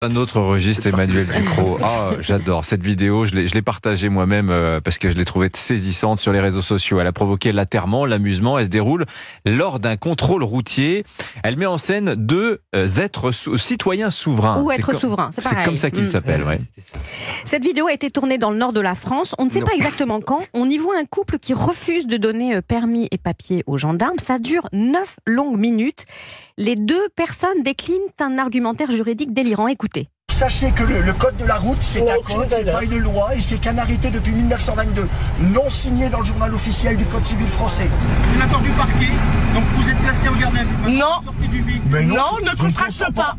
Un autre registre, Emmanuel Ducrot. Ah, j'adore cette vidéo, je l'ai partagée moi-même parce que je l'ai trouvée saisissante sur les réseaux sociaux. Elle a provoqué l'atterrement, l'amusement. Elle se déroule lors d'un contrôle routier. Elle met en scène deux êtres citoyens souverains. Ou être souverain, c'est pareil. C'est comme ça qu'ils s'appellent, ouais. Cette vidéo a été tournée dans le nord de la France. On ne sait pas exactement quand. On y voit un couple qui refuse de donner permis et papiers aux gendarmes. Ça dure 9 longues minutes. Les deux personnes déclinent un argumentaire juridique délirant. Écoutez. Sachez que le code de la route, c'est un code, c'est pas une loi, et c'est qu'un arrêté depuis 1922, non signé dans le journal officiel du Code civil français. L'accord du parquet, donc vous êtes placé en garde à vue. Non, mais non, ne contracte pas.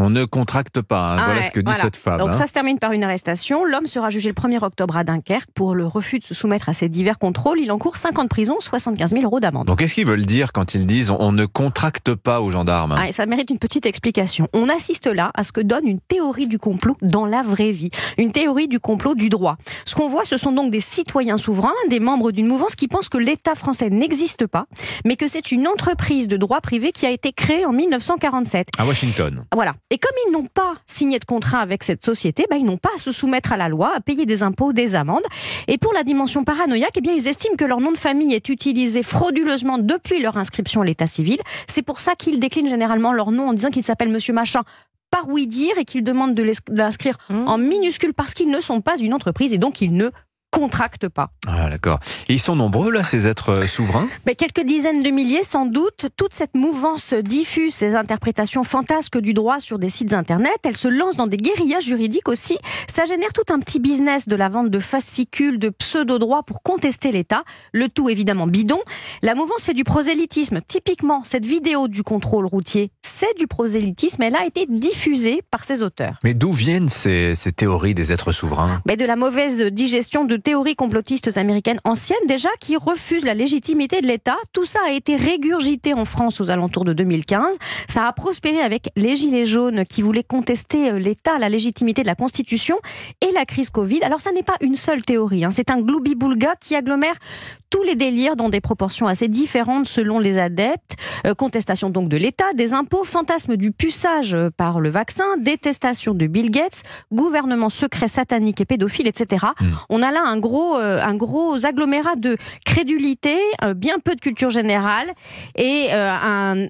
On ne contracte pas, hein. Voilà ce que dit cette femme. Donc ça se termine par une arrestation. L'homme sera jugé le 1er octobre à Dunkerque pour le refus de se soumettre à ces divers contrôles. Il encourt 5 ans de prison, 75 000 € d'amende. Donc qu'est-ce qu'ils veulent dire quand ils disent on ne contracte pas aux gendarmes? Ça mérite une petite explication. On assiste là à ce que donne une théorie du complot dans la vraie vie. Une théorie du complot du droit. Ce qu'on voit, ce sont donc des citoyens souverains, des membres d'une mouvance qui pensent que l'État français n'existe pas, mais que c'est une entreprise de droit privé qui a été créée en 1947. À Washington. Voilà. Et comme ils n'ont pas signé de contrat avec cette société, ils n'ont pas à se soumettre à la loi, à payer des impôts, des amendes. Et pour la dimension paranoïaque, ils estiment que leur nom de famille est utilisé frauduleusement depuis leur inscription à l'état civil. C'est pour ça qu'ils déclinent généralement leur nom en disant qu'ils s'appellent Monsieur Machin par oui dire et qu'ils demandent de l'inscrire en minuscules parce qu'ils ne sont pas une entreprise et donc ils ne contractent pas. Ah d'accord. Et ils sont nombreux là, ces êtres souverains? Quelques dizaines de milliers sans doute. Toute cette mouvance diffuse ces interprétations fantasques du droit sur des sites internet. Elle se lance dans des guérillas juridiques aussi. Ça génère tout un petit business de la vente de fascicules, de pseudo-droits pour contester l'État. Le tout évidemment bidon. La mouvance fait du prosélytisme. Typiquement, cette vidéo du contrôle routier, c'est du prosélytisme. Elle a été diffusée par ses auteurs. Mais d'où viennent ces théories des êtres souverains? De la mauvaise digestion de théories complotistes américaines anciennes déjà qui refusent la légitimité de l'État. Tout ça a été régurgité en France aux alentours de 2015. Ça a prospéré avec les Gilets jaunes qui voulaient contester l'État, la légitimité de la Constitution et la crise Covid. Alors ça n'est pas une seule théorie, c'est un gloubi-boulga qui agglomère tous les délires dans des proportions assez différentes selon les adeptes. Contestation donc de l'État, des impôts, fantasme du puçage par le vaccin, détestation de Bill Gates, gouvernement secret satanique et pédophile, etc. On a là un gros agglomérat de crédulité, bien peu de culture générale et un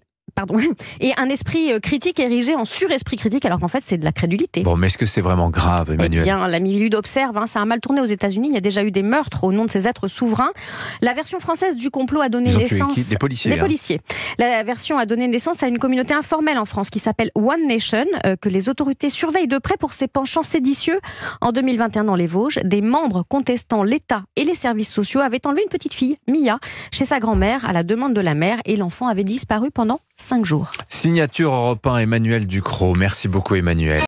esprit critique érigé en suresprit critique, alors qu'en fait c'est de la crédulité. Bon, mais est-ce que c'est vraiment grave, Emmanuel? La Mivilude observe, ça a mal tourné aux États-Unis. Il y a déjà eu des meurtres au nom de ces êtres souverains. La version française du complot a donné naissance... Des policiers. Des policiers. La version a donné naissance à une communauté informelle en France qui s'appelle One Nation, que les autorités surveillent de près pour ses penchants séditieux. En 2021, dans les Vosges, des membres contestant l'État et les services sociaux avaient enlevé une petite fille, Mia, chez sa grand-mère à la demande de la mère, et l'enfant avait disparu pendant 5 jours. Signature Europe 1, Emmanuel Ducrot. Merci beaucoup, Emmanuel.